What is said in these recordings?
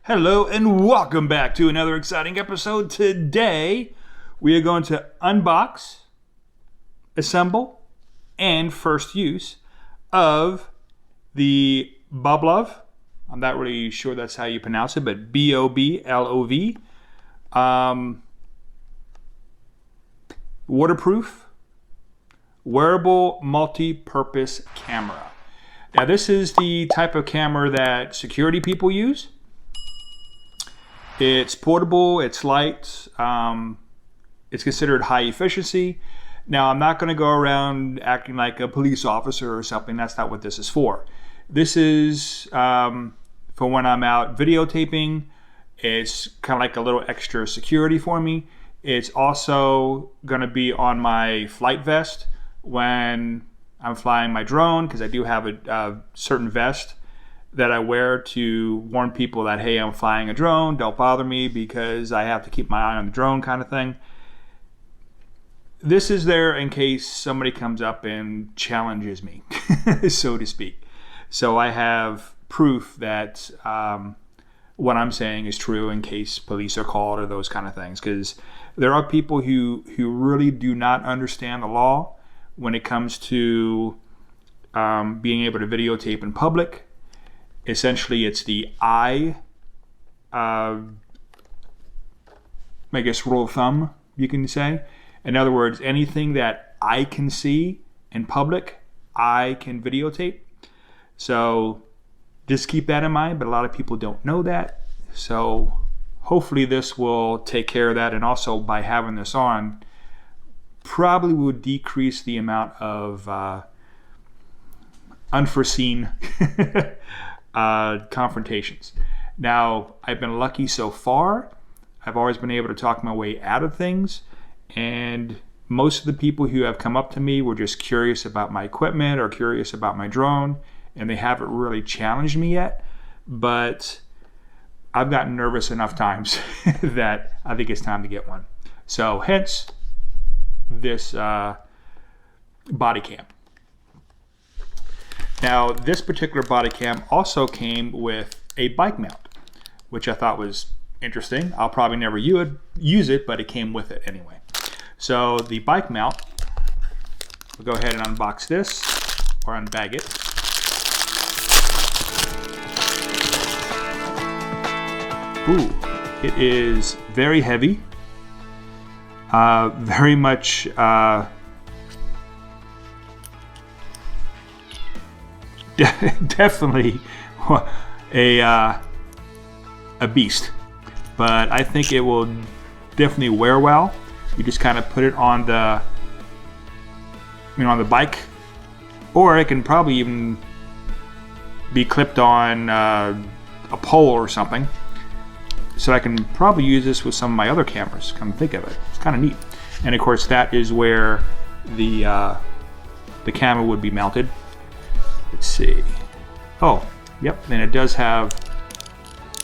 Hello and welcome back to another exciting episode. Today we are going to unbox, assemble, and first use of the Boblov. I'm not really sure that's how you pronounce it, but B-O-B-L-O-V. Waterproof, wearable multi-purpose camera. Now this is the type of camera that security people use. It's portable, it's light, it's considered high efficiency. Now, I'm not going to go around acting like a police officer or something. That's not what this is for. This is for when I'm out videotaping. It's kind of like a little extra security for me. It's also going to be on my flight vest when I'm flying my drone, because I do have a certain vest that I wear to warn people that, hey, I'm flying a drone, don't bother me because I have to keep my eye on the drone, kind of thing. This is there in case somebody comes up and challenges me, so to speak. So I have proof that what I'm saying is true in case police are called or those kind of things, because there are people who really do not understand the law when it comes to being able to videotape in public. Essentially, it's the I guess rule of thumb, you can say. In other words, anything that I can see in public, I can videotape. So just keep that in mind, but a lot of people don't know that. So hopefully this will take care of that. And also by having this on, probably will decrease the amount of unforeseen confrontations. Now, I've been lucky so far. I've always been able to talk my way out of things, and most of the people who have come up to me were just curious about my equipment or curious about my drone, and they haven't really challenged me yet, but I've gotten nervous enough times that I think it's time to get one. So hence this body cam. Now, this particular body cam also came with a bike mount, which I thought was interesting. I'll probably never use it, but it came with it anyway. So the bike mount, we'll go ahead and unbox this, or unbag it. Ooh, it is very heavy, very much definitely a beast, but I think it will definitely wear well. You just kind of put it on the, on the bike, or it can probably even be clipped on a pole or something. So I can probably use this with some of my other cameras. Come to think of it, it's kind of neat. And of course, that is where the camera would be mounted. Let's see. Oh, yep, and it does have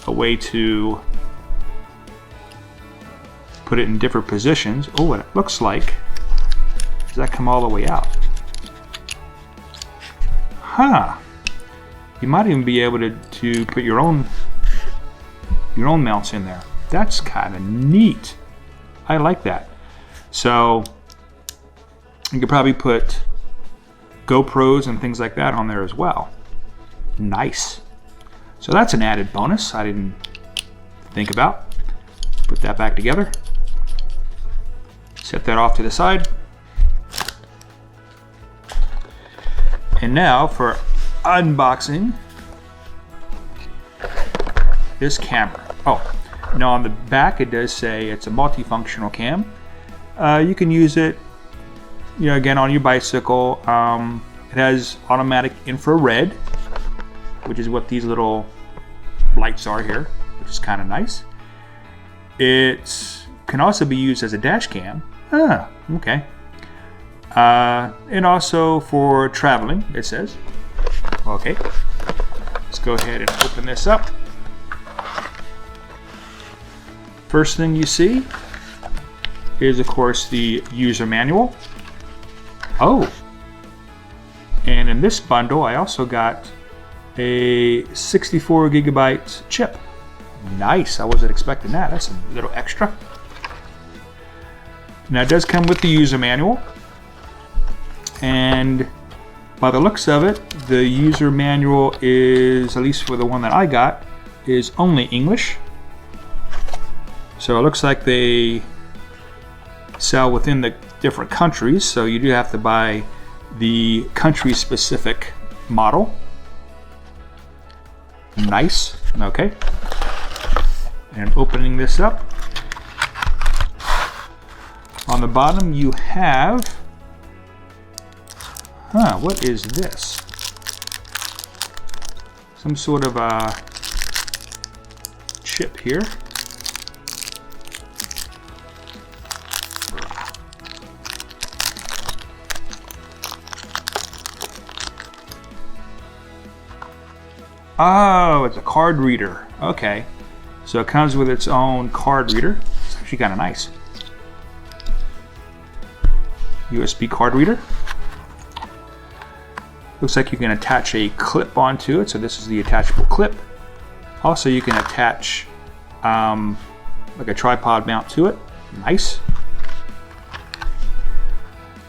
a way to put it in different positions. Oh, what it looks like, does that come all the way out? Huh. You might even be able to put your own mounts in there. That's kind of neat. I like that. So you could probably put GoPros and things like that on there as well. Nice. So that's an added bonus I didn't think about. Put that back together. Set that off to the side. And now for unboxing this camera. Oh, now on the back it does say it's a multifunctional cam. You can use it, again, on your bicycle. It has automatic infrared, which is what these little lights are here, which is kind of nice. It can also be used as a dash cam. Ah, okay. And also for traveling, it says. Okay, let's go ahead and open this up. First thing you see is, of course, the user manual. Oh, and in this bundle I also got a 64 gigabyte chip. Nice, I wasn't expecting that. That's a little extra. Now it does come with the user manual, and by the looks of it, the user manual is, at least for the one that I got, is only English. So it looks like they sell within the different countries, so you do have to buy the country specific model. Nice. Okay. And opening this up, on the bottom you have, what is this? Some sort of a chip here. Oh, it's a card reader. Okay. So it comes with its own card reader. It's actually kind of nice. USB card reader. Looks like you can attach a clip onto it. So this is the attachable clip. Also, you can attach like a tripod mount to it. Nice.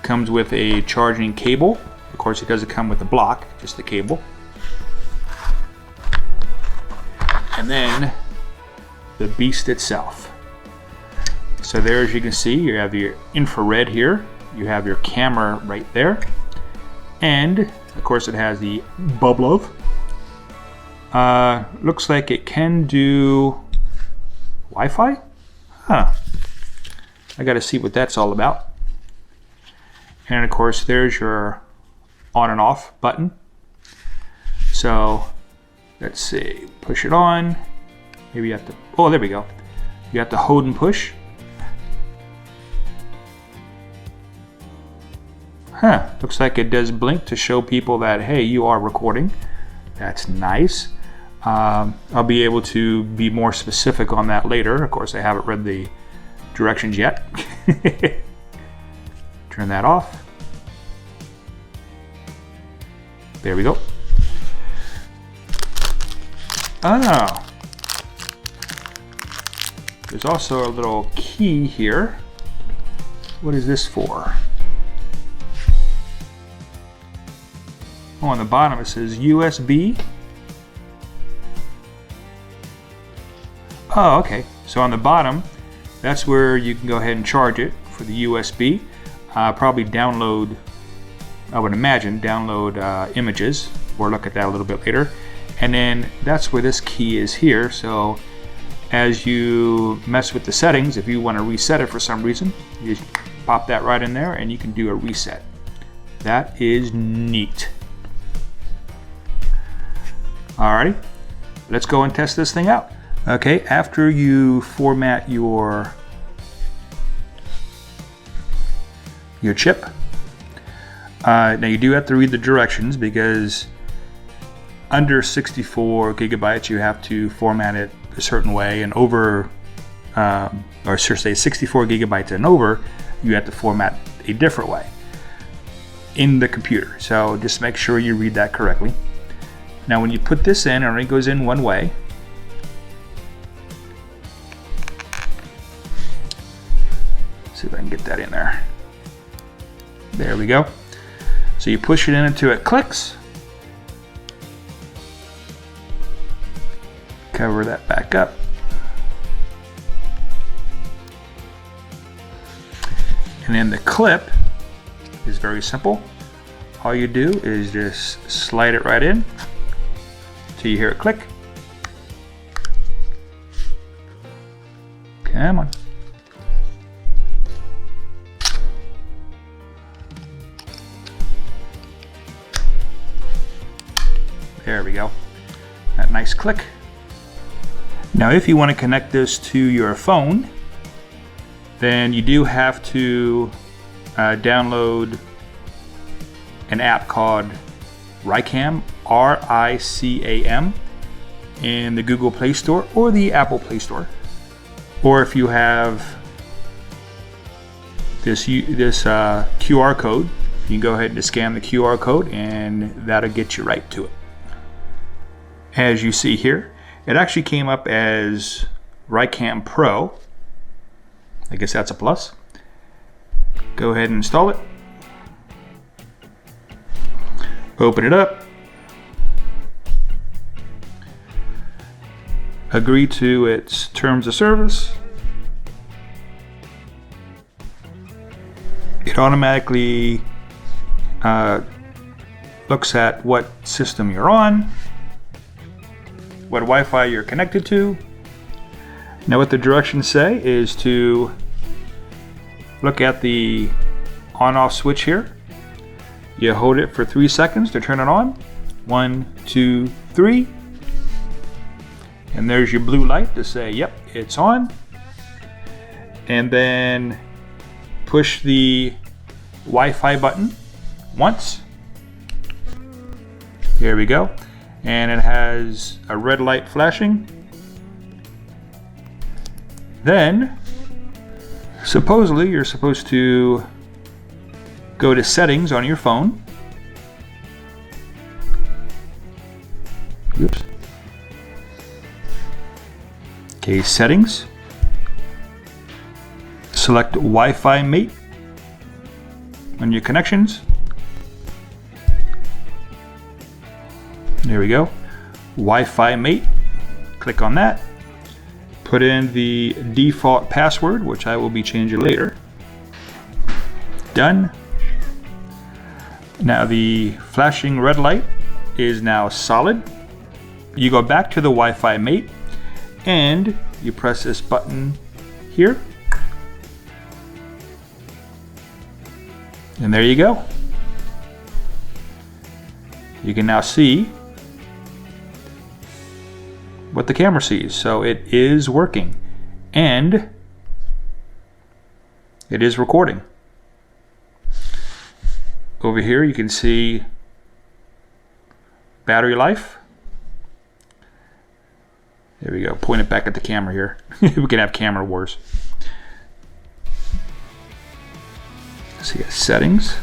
Comes with a charging cable. Of course, it doesn't come with a block, just the cable. And then the beast itself. So there, as you can see, you have your infrared here. You have your camera right there. And of course it has the Boblov. Looks like it can do Wi-Fi? Huh. I gotta see what that's all about. And of course there's your on and off button. So let's see, push it on. Maybe you have to, oh, there we go. You have to hold and push. Looks like it does blink to show people that, hey, you are recording. That's nice. I'll be able to be more specific on that later. Of course, I haven't read the directions yet. Turn that off. There we go. Oh. There's also a little key here. What is this for? Oh, on the bottom it says USB. Oh, okay. So on the bottom, that's where you can go ahead and charge it for the USB. Probably download, I would imagine, download images. We'll look at that a little bit later. And then that's where this key is here. So as you mess with the settings, if you want to reset it for some reason, you just pop that right in there and you can do a reset. That is neat. Alrighty, let's go and test this thing out. Okay, after you format your chip, now you do have to read the directions, because under 64 gigabytes you have to format it a certain way, and over, or should say 64 gigabytes and over, you have to format a different way in the computer. So just make sure you read that correctly. Now when you put this in, it only goes in one way. See if I can get that in there. There we go. So you push it in until it clicks. Cover that back up. And then the clip is very simple. All you do is just slide it right in till you hear it click. Come on. There we go. That nice click. Now if you want to connect this to your phone, then you do have to download an app called Ricam, R-I-C-A-M, in the Google Play Store or the Apple Play Store. Or if you have this QR code, you can go ahead and scan the QR code and that'll get you right to it. As you see here, It actually came up as Rycam Pro. I guess that's a plus. Go ahead and install it. Open it up. Agree to its terms of service. It automatically looks at what system you're on, what Wi-Fi you're connected to. Now what the directions say is to look at the on-off switch here. You hold it for 3 seconds to turn it on. 1, 2, 3. And there's your blue light to say, yep, it's on. And then push the Wi-Fi button once. There we go. And it has a red light flashing. Then, supposedly, you're supposed to go to settings on your phone. Oops. Okay, settings. Select Wi-Fi mate on your connections. There we go. Wi-Fi mate. Click on that. Put in the default password, which I will be changing later. Done. Now the flashing red light is now solid. You go back to the Wi-Fi mate and you press this button here. And there you go. You can now see what the camera sees. So it is working and it is recording. Over here you can see battery life. There we go. Point it back at the camera here. We can have camera wars. So you got settings.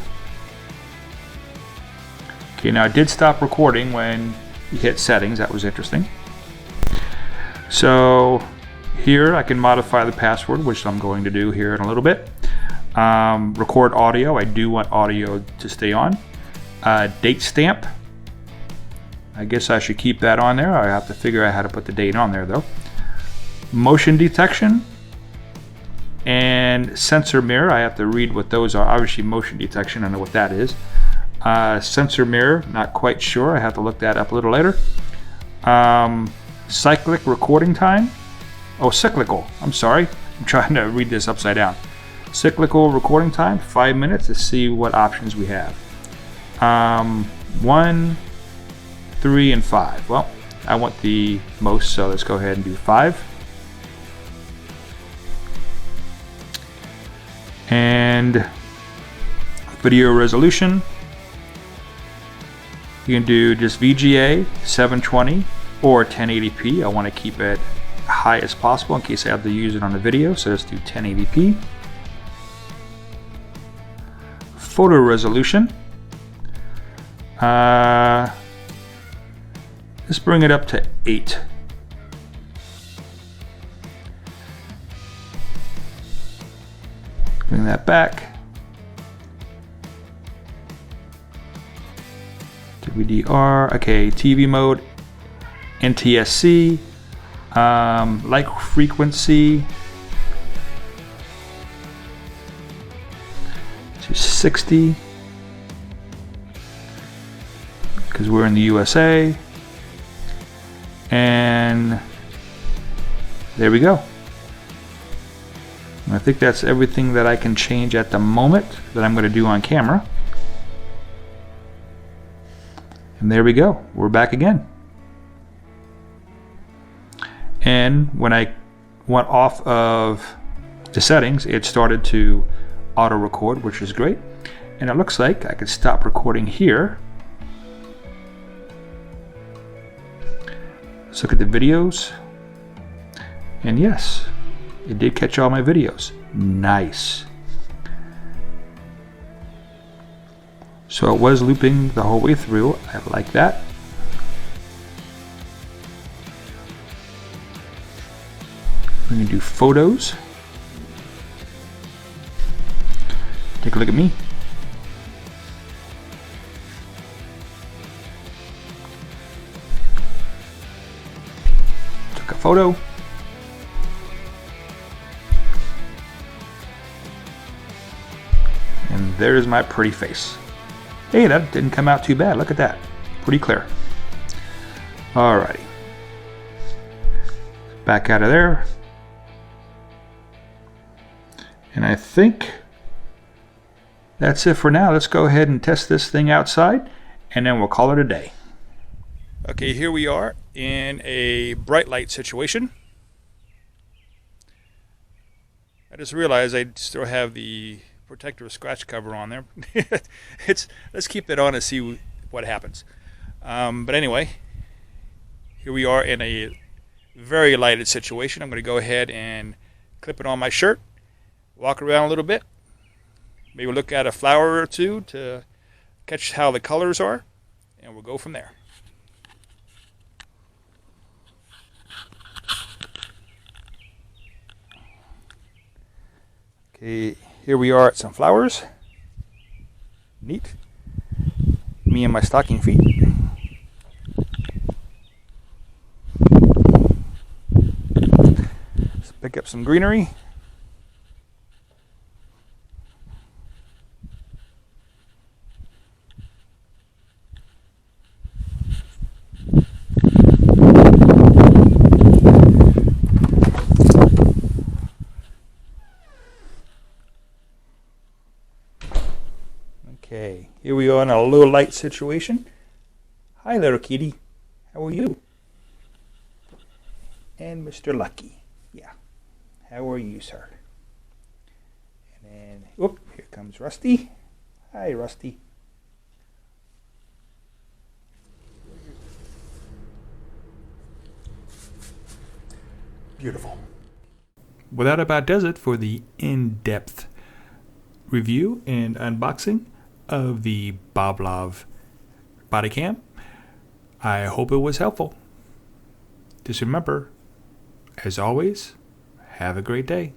Okay, now it did stop recording when you hit settings. That was interesting. So here I can modify the password, which I'm going to do here in a little bit. Record audio. I do want audio to stay on. Date stamp. I guess I should keep that on there. I have to figure out how to put the date on there though. Motion detection and sensor mirror. I have to read what those are. Obviously motion detection, I know what that is. Sensor mirror, not quite sure. I have to look that up a little later. Cyclic recording time. Oh, cyclical. I'm sorry. I'm trying to read this upside down. Cyclical recording time, 5 minutes. Let's see what options we have. 1, 3, and 5. Well, I want the most, so let's go ahead and do 5. And video resolution. You can do just VGA 720 or 1080p. I want to keep it high as possible in case I have to use it on a video, so let's do 1080p. Photo resolution. Let's bring it up to 8. Bring that back. WDR. Okay, TV mode. NTSC. Light frequency. To 60. Because we're in the USA. And there we go. And I think that's everything that I can change at the moment that I'm going to do on camera. And there we go. We're back again. And when I went off of the settings, it started to auto record, which is great. And it looks like I could stop recording here. Let's look at the videos. And yes, it did catch all my videos. Nice. So it was looping the whole way through. I like that. me do photos. Take a look at me. Took a photo. And there's my pretty face. Hey, that didn't come out too bad. Look at that. Pretty clear. Alrighty. Back out of there. And I think that's it for now. Let's go ahead and test this thing outside, and then we'll call it a day. Okay, here we are in a bright light situation. I just realized I still have the protective scratch cover on there. Let's keep that on and see what happens. But anyway, here we are in a very lighted situation. I'm going to go ahead and clip it on my shirt, walk around a little bit, maybe look at a flower or two to catch how the colors are, and we'll go from there. Okay, here we are at some flowers. Neat. Me and my stocking feet. Let's pick up some greenery. Okay, here we are in a low light situation. Hi, little kitty. How are you? And Mr. Lucky. Yeah. How are you, sir? And then, whoop, here comes Rusty. Hi, Rusty. Beautiful. Well, that about does it for the in-depth review and unboxing of the Boblov Bodycam. I hope it was helpful. Just remember, as always, have a great day.